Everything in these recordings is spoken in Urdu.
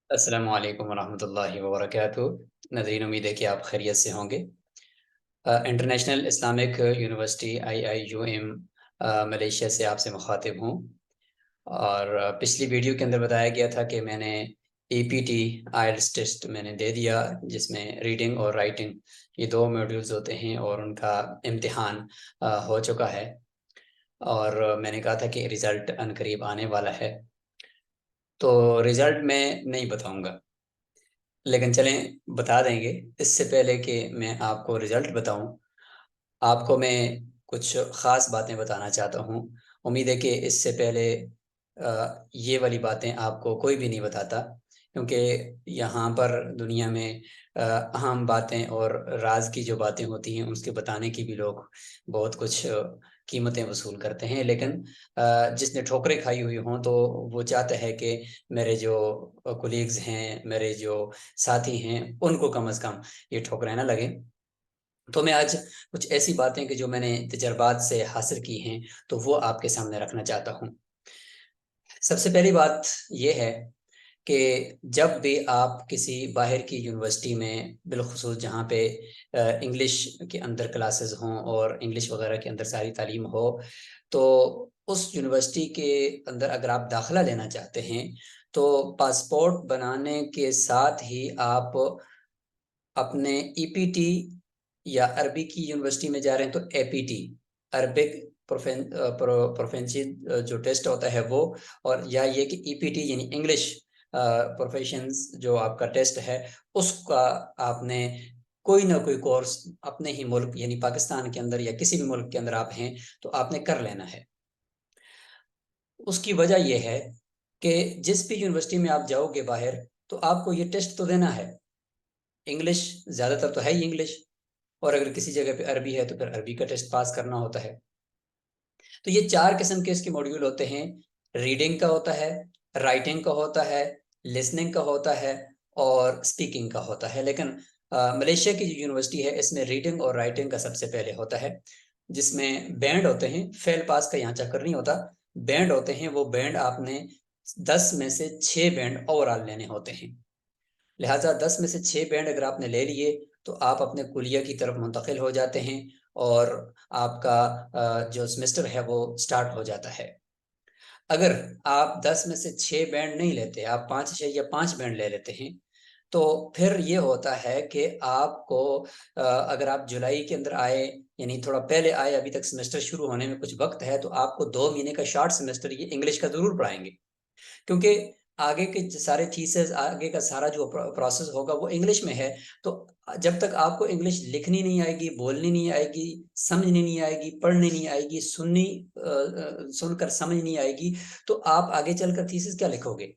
السلام علیکم ورحمۃ اللہ وبرکاتہ۔ ناظرین، امید ہے کہ آپ خیریت سے ہوں گے۔ International Islamic University IIUM Malaysia سے آپ سے مخاطب ہوں۔ اور پچھلی ویڈیو کے اندر بتایا گیا تھا کہ میں نے EPT آئلٹس ٹیسٹ میں نے دے دیا، جس میں ریڈنگ اور رائٹنگ یہ دو موڈیولز ہوتے ہیں، اور ان کا امتحان ہو چکا ہے، اور میں نے کہا تھا کہ رزلٹ عنقریب آنے والا ہے۔ تو رزلٹ میں نہیں بتاؤں گا، لیکن چلیں بتا دیں گے۔ اس سے پہلے کہ میں آپ کو رزلٹ بتاؤں، آپ کو میں کچھ خاص باتیں بتانا چاہتا ہوں۔ امید ہے کہ اس سے پہلے یہ والی باتیں آپ کو کوئی بھی نہیں بتاتا، کیونکہ یہاں پر دنیا میں اہم باتیں اور راز کی جو باتیں ہوتی ہیں اس کے بتانے کی بھی لوگ بہت کچھ قیمتیں وصول کرتے ہیں، لیکن جس نے ٹھوکریں کھائی ہوئی ہوں تو وہ چاہتا ہے کہ میرے جو کولیگز ہیں، میرے جو ساتھی ہیں، ان کو کم از کم یہ ٹھوکریں نہ لگیں۔ تو میں آج کچھ ایسی باتیں کہ جو میں نے تجربات سے حاصل کی ہیں تو وہ آپ کے سامنے رکھنا چاہتا ہوں۔ سب سے پہلی بات یہ ہے کہ جب بھی آپ کسی باہر کی یونیورسٹی میں، بالخصوص جہاں پہ انگلش کے اندر کلاسز ہوں اور انگلش وغیرہ کے اندر ساری تعلیم ہو، تو اس یونیورسٹی کے اندر اگر آپ داخلہ لینا چاہتے ہیں تو پاسپورٹ بنانے کے ساتھ ہی آپ اپنے EPT، یا عربی کی یونیورسٹی میں جا رہے ہیں تو APT، عربک پروفینسی جو ٹیسٹ ہوتا ہے وہ، اور یا یہ کہ EPT یعنی انگلش پروفیشنز جو آپ کا ٹیسٹ ہے، اس کا آپ نے کوئی نہ کوئی کورس اپنے ہی ملک یعنی پاکستان کے اندر یا کسی بھی ملک کے اندر آپ ہیں تو آپ نے کر لینا ہے۔ اس کی وجہ یہ ہے کہ جس بھی یونیورسٹی میں آپ جاؤ گے باہر، تو آپ کو یہ ٹیسٹ تو دینا ہے۔ انگلش زیادہ تر تو ہے ہی انگلش، اور اگر کسی جگہ پہ عربی ہے تو پھر عربی کا ٹیسٹ پاس کرنا ہوتا ہے۔ تو یہ چار قسم کے اس کے موڈیول ہوتے ہیں۔ ریڈنگ کا ہوتا ہے، رائٹنگ کا ہوتا ہے، لسننگ کا ہوتا ہے، اور اسپیکنگ کا ہوتا ہے۔ لیکن ملیشیا کی جو یونیورسٹی ہے اس میں ریڈنگ اور رائٹنگ کا سب سے پہلے ہوتا ہے، جس میں بینڈ ہوتے ہیں۔ فیل پاس کا یہاں چکر نہیں ہوتا، بینڈ ہوتے ہیں۔ وہ بینڈ آپ نے 10 میں سے 6 بینڈ اوور آل لینے ہوتے ہیں۔ لہٰذا 10 میں سے 6 بینڈ اگر آپ نے لے لیے تو آپ اپنے کلیہ کی طرف منتقل ہو جاتے ہیں، اور آپ کا جو سمسٹر ہے وہ سٹارٹ ہو جاتا ہے۔ اگر آپ 10 میں سے 6 بینڈ نہیں لیتے، آپ 5 یا 5 بینڈ لے لیتے ہیں، تو پھر یہ ہوتا ہے کہ آپ کو اگر آپ جولائی کے اندر آئے، یعنی تھوڑا پہلے آئے، ابھی تک سمسٹر شروع ہونے میں کچھ وقت ہے، تو آپ کو 2 مہینے کا شارٹ سمسٹر یہ انگلش کا ضرور پڑھائیں گے، کیونکہ آگے کے سارے تھیسز، آگے کا سارا جو پروسیس ہوگا وہ انگلش میں ہے۔ تو جب تک آپ کو انگلش لکھنی نہیں آئے گی، بولنی نہیں آئے گی، سمجھنی نہیں آئے گی، پڑھنی نہیں آئے گی، سن کر سمجھ نہیں آئے گی، تو آپ آگے چل کر تھیسز کیا لکھو گے؟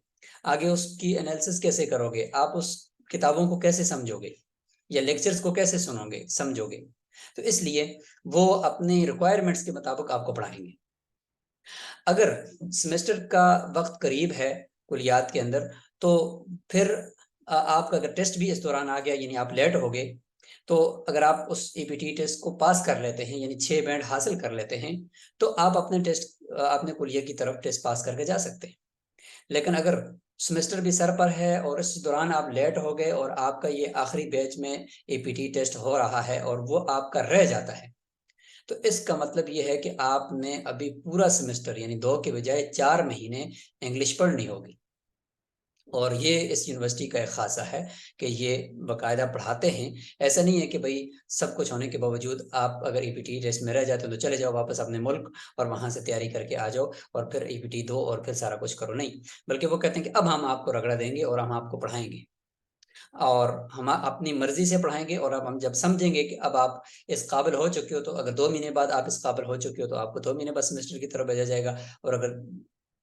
آگے اس کی انالیسس کیسے کرو گے؟ آپ اس کتابوں کو کیسے سمجھو گے، یا لیکچرز کو کیسے سنو گے، سمجھو گے؟ تو اس لیے وہ اپنے ریکوائرمنٹس کے مطابق آپ کو پڑھائیں گے۔ اگر سیمسٹر کا وقت قریب ہے کلیات کے اندر، تو پھر آپ کا اگر ٹیسٹ بھی اس دوران آ گیا، یعنی آپ لیٹ ہو گئے، تو اگر آپ اس EPT ٹیسٹ کو پاس کر لیتے ہیں، یعنی 6 بینڈ حاصل کر لیتے ہیں، تو آپ اپنے ٹیسٹ، اپنے کلیہ کی طرف ٹیسٹ پاس کر کے جا سکتے ہیں۔ لیکن اگر سیمسٹر بھی سر پر ہے اور اس دوران آپ لیٹ ہو گئے اور آپ کا یہ آخری بیچ میں EPT ٹیسٹ ہو رہا ہے اور وہ آپ کا رہ جاتا ہے، تو اس کا مطلب یہ ہے کہ آپ نے ابھی پورا سیمسٹر، یعنی 2 کے بجائے 4 مہینے انگلش پڑھنی ہوگی۔ اور یہ اس یونیورسٹی کا ایک خاصہ ہے کہ یہ باقاعدہ پڑھاتے ہیں۔ ایسا نہیں ہے کہ بھئی سب کچھ ہونے کے باوجود آپ اگر EPT ٹیسٹ میں رہ جاتے ہیں تو چلے جاؤ واپس اپنے ملک اور وہاں سے تیاری کر کے آ جاؤ اور پھر EPT دو اور پھر سارا کچھ کرو، نہیں، بلکہ وہ کہتے ہیں کہ اب ہم آپ کو رگڑا دیں گے اور ہم آپ کو پڑھائیں گے، اور ہم اپنی مرضی سے پڑھائیں گے، اور اب ہم جب سمجھیں گے کہ اب آپ اس قابل ہو چکے ہو، تو اگر 2 مہینے بعد آپ اس قابل ہو چکے ہو تو آپ کو 2 مہینے بعد سیمسٹر کی طرف بھیجا جائے گا، اور اگر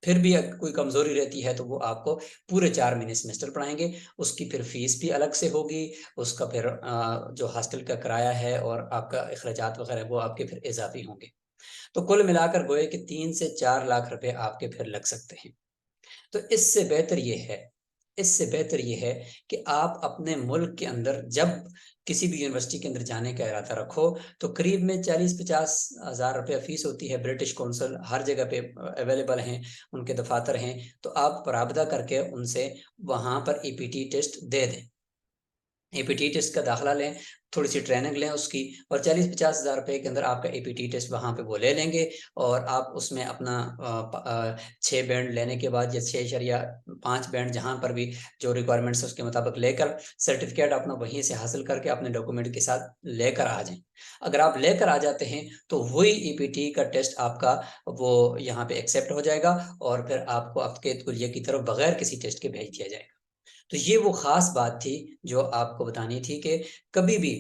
پھر بھی کوئی کمزوری رہتی ہے تو وہ آپ کو پورے 4 مہینے سیمسٹر پڑھائیں گے۔ اس کی پھر فیس بھی الگ سے ہوگی، اس کا پھر جو ہاسٹل کا کرایہ ہے اور آپ کا اخراجات وغیرہ وہ آپ کے پھر اضافی ہوں گے۔ تو کل ملا کر گوئے کہ 3 سے 4 لاکھ روپے آپ کے پھر لگ سکتے ہیں۔ تو اس سے بہتر یہ ہے اس سے بہتر یہ ہے کہ آپ اپنے ملک کے اندر جب کسی بھی یونیورسٹی کے اندر جانے کا ارادہ رکھو تو قریب میں 40-50 ہزار روپیہ فیس ہوتی ہے. برٹش کونسل ہر جگہ پہ اویلیبل ہیں، ان کے دفاتر ہیں، تو آپ رابطہ کر کے ان سے وہاں پر ای پی ٹی ٹیسٹ دے دیں. اے پی ٹی ٹیسٹ کا داخلہ لیں، تھوڑی سی ٹریننگ لیں اس کی، اور 40-50 ہزار روپے کے اندر آپ کا اے پی ٹی ٹیسٹ وہاں پہ وہ لے لیں گے. اور آپ اس میں اپنا 6 بینڈ لینے کے بعد یا 6.5 بینڈ جہاں پر بھی جو ریکوائرمنٹس اس کے مطابق لے کر سرٹیفکیٹ اپنا وہیں سے حاصل کر کے اپنے ڈاکومنٹ کے ساتھ لے کر آ جائیں. اگر آپ لے کر آ جاتے ہیں تو وہی ای پی ٹی کا ٹیسٹ آپ کا وہ یہاں پہ ایکسیپٹ ہو جائے گا، اور پھر آپ کو آپ کے کلیہ کی طرف بغیر کسی ٹیسٹ کے بھیج دیا جائے گا. تو یہ وہ خاص بات تھی جو آپ کو بتانی تھی کہ کبھی بھی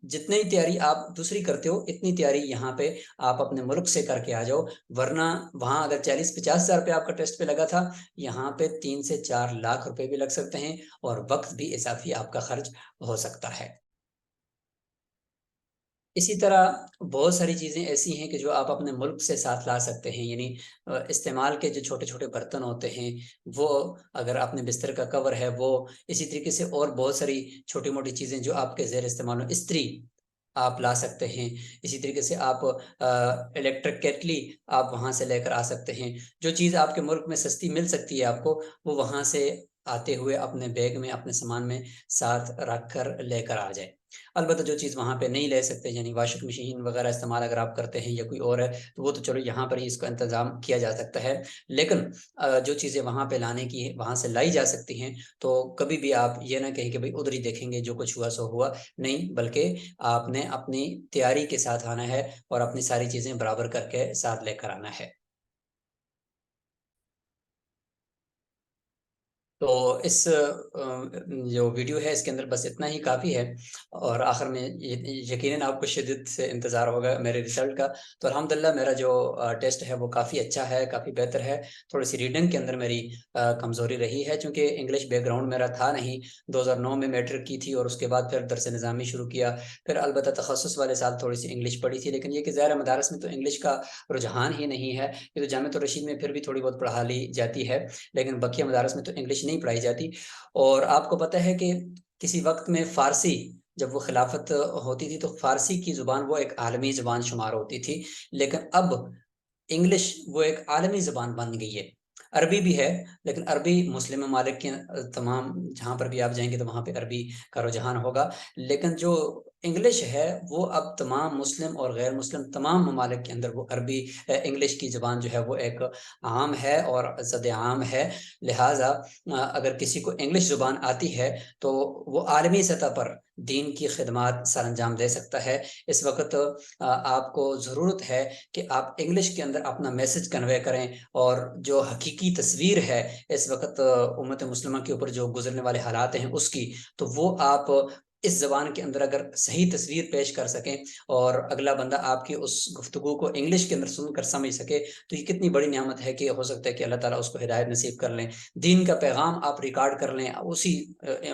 جتنی تیاری آپ دوسری کرتے ہو اتنی تیاری یہاں پہ آپ اپنے ملک سے کر کے آ جاؤ، ورنہ وہاں اگر 40-50 ہزار روپے آپ کا ٹیسٹ پہ لگا تھا، یہاں پہ 3 سے 4 لاکھ روپے بھی لگ سکتے ہیں، اور وقت بھی اضافی آپ کا خرچ ہو سکتا ہے. اسی طرح بہت ساری چیزیں ایسی ہیں کہ جو آپ اپنے ملک سے ساتھ لا سکتے ہیں. یعنی استعمال کے جو چھوٹے چھوٹے برتن ہوتے ہیں وہ، اگر اپنے بستر کا کور ہے وہ، اسی طریقے سے اور بہت ساری چھوٹی موٹی چیزیں جو آپ کے زیر استعمال ہو، استری آپ لا سکتے ہیں. اسی طریقے سے آپ الیکٹرک کیٹلی آپ وہاں سے لے کر آ سکتے ہیں. جو چیز آپ کے ملک میں سستی مل سکتی ہے آپ کو، وہ وہاں سے آتے ہوئے اپنے بیگ میں اپنے سامان میں ساتھ رکھ کر لے کر آ جائے. البتہ جو چیز وہاں پہ نہیں لے سکتے، یعنی واشنگ مشین وغیرہ استعمال اگر آپ کرتے ہیں یا کوئی اور ہے، تو وہ تو چلو یہاں پر ہی اس کا انتظام کیا جا سکتا ہے. لیکن جو چیزیں وہاں پہ لانے کی وہاں سے لائی جا سکتی ہیں، تو کبھی بھی آپ یہ نہ کہیں کہ بھائی ادھر ہی دیکھیں گے جو کچھ ہوا سو ہوا. نہیں، بلکہ آپ نے اپنی تیاری کے ساتھ آنا ہے اور اپنی ساری چیزیں برابر کر کے ساتھ لے کر آنا ہے. تو اس جو ویڈیو ہے اس کے اندر بس اتنا ہی کافی ہے. اور آخر میں یقیناً آپ کو شدت سے انتظار ہوگا میرے رزلٹ کا. تو الحمدللہ میرا جو ٹیسٹ ہے وہ کافی اچھا ہے، کافی بہتر ہے. تھوڑی سی ریڈنگ کے اندر میری کمزوری رہی ہے، چونکہ انگلش بیک گراؤنڈ میرا تھا نہیں. 2009 میں میٹرک کی تھی اور اس کے بعد پھر درس نظامی شروع کیا. پھر البتہ تخصص والے سال تھوڑی سی انگلش پڑھی تھی، لیکن یہ کہ ظاہر مدارس میں تو انگلش کا رجحان ہی نہیں ہے. یہ تو جامعۃ الرشید میں پھر بھی تھوڑی بہت پڑھا لی جاتی ہے، لیکن بقیہ مدارس میں تو انگلش نہیں پڑھائی جاتی. اور آپ کو پتہ ہے کہ کسی وقت میں فارسی جب وہ خلافت ہوتی تھی تو فارسی کی زبان وہ ایک عالمی زبان شمار ہوتی تھی، لیکن اب انگلش وہ ایک عالمی زبان بن گئی ہے. عربی بھی ہے، لیکن عربی مسلم ممالک کے تمام جہاں پر بھی آپ جائیں گے تو وہاں پہ عربی کا رجحان ہوگا. لیکن جو انگلش ہے وہ اب تمام مسلم اور غیر مسلم تمام ممالک کے اندر وہ عربی انگلش کی زبان جو ہے وہ ایک عام ہے اور زد عام ہے. لہٰذا اگر کسی کو انگلش زبان آتی ہے تو وہ عالمی سطح پر دین کی خدمات سر انجام دے سکتا ہے. اس وقت آپ کو ضرورت ہے کہ آپ انگلش کے اندر اپنا میسج کنوے کریں، اور جو حقیقی تصویر ہے اس وقت امت مسلمہ کے اوپر جو گزرنے والے حالات ہیں اس کی، تو وہ آپ اس زبان کے اندر اگر صحیح تصویر پیش کر سکیں اور اگلا بندہ آپ کی اس گفتگو کو انگلش کے اندر سن کر سمجھ سکے، تو یہ کتنی بڑی نعمت ہے کہ ہو سکتا ہے کہ اللہ تعالیٰ اس کو ہدایت نصیب کر لیں. دین کا پیغام آپ ریکارڈ کر لیں اسی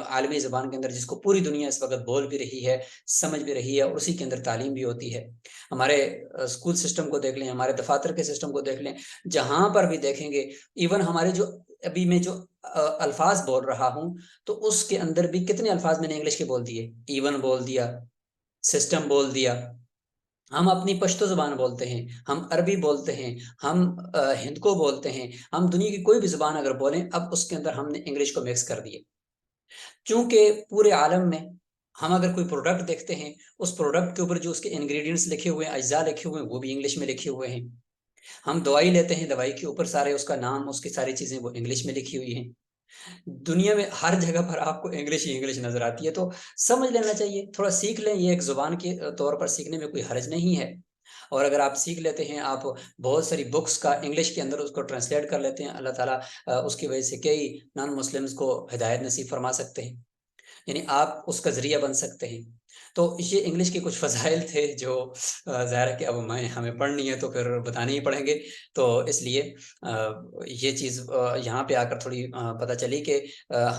عالمی زبان کے اندر جس کو پوری دنیا اس وقت بول بھی رہی ہے، سمجھ بھی رہی ہے، اور اسی کے اندر تعلیم بھی ہوتی ہے. ہمارے اسکول سسٹم کو دیکھ لیں، ہمارے دفاتر کے سسٹم کو دیکھ لیں، جہاں پر بھی دیکھیں گے، ایون ہمارے جو ابھی میں جو الفاظ بول رہا ہوں تو اس کے اندر بھی کتنے الفاظ میں نے انگلش کے بول دیے. ایون بول دیا، سسٹم بول دیا. ہم اپنی پشتو زبان بولتے ہیں، ہم عربی بولتے ہیں، ہم ہند کو بولتے ہیں، ہم دنیا کی کوئی بھی زبان اگر بولیں اب اس کے اندر ہم نے انگلش کو مکس کر دیے. چونکہ پورے عالم میں ہم اگر کوئی پروڈکٹ دیکھتے ہیں، اس پروڈکٹ کے اوپر جو اس کے انگریڈینٹس لکھے ہوئے ہیں، اجزاء لکھے ہوئے ہیں، وہ بھی انگلش میں لکھے ہوئے ہیں. ہم دوائی لیتے ہیں، دوائی کے اوپر سارے اس کا نام، اس کی ساری چیزیں وہ انگلش میں لکھی ہوئی ہیں. دنیا میں ہر جگہ پر آپ کو انگلش ہی انگلش نظر آتی ہے. تو سمجھ لینا چاہیے، تھوڑا سیکھ لیں. یہ ایک زبان کے طور پر سیکھنے میں کوئی حرج نہیں ہے. اور اگر آپ سیکھ لیتے ہیں، آپ بہت ساری بکس کا انگلش کے اندر اس کو ٹرانسلیٹ کر لیتے ہیں، اللہ تعالیٰ اس کی وجہ سے کئی نان مسلمز کو ہدایت نصیب فرما سکتے ہیں. یعنی آپ اس کا ذریعہ بن سکتے ہیں. تو یہ انگلش کے کچھ فضائل تھے جو ظاہر ہے کہ اب ہمیں پڑھنی ہے تو پھر بتانے ہی پڑیں گے. تو اس لیے یہ چیز یہاں پہ آ کر تھوڑی پتہ چلی کہ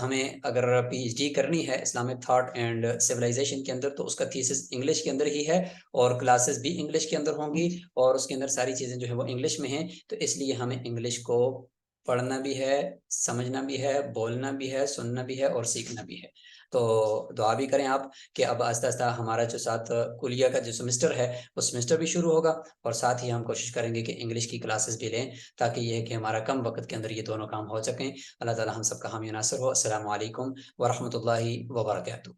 ہمیں اگر پی ایچ ڈی کرنی ہے اسلامک تھاٹ اینڈ سویلائزیشن کے اندر تو اس کا تھیسس انگلش کے اندر ہی ہے، اور کلاسز بھی انگلش کے اندر ہوں گی، اور اس کے اندر ساری چیزیں جو ہے وہ انگلش میں ہیں. تو اس لیے ہمیں انگلش کو پڑھنا بھی ہے، سمجھنا بھی ہے، بولنا بھی ہے، سننا بھی ہے اور سیکھنا بھی ہے۔ تو دعا بھی کریں آپ کہ اب آہستہ آہستہ ہمارا جو ساتھ کلیہ کا جو سمسٹر ہے وہ سمسٹر بھی شروع ہوگا، اور ساتھ ہی ہم کوشش کریں گے کہ انگلش کی کلاسز بھی لیں، تاکہ یہ ہے کہ ہمارا کم وقت کے اندر یہ دونوں کام ہو سکیں۔ اللہ تعالی ہم سب کا حامی و ناصر ہو۔ السلام علیکم ورحمۃ اللہ وبرکاتہ۔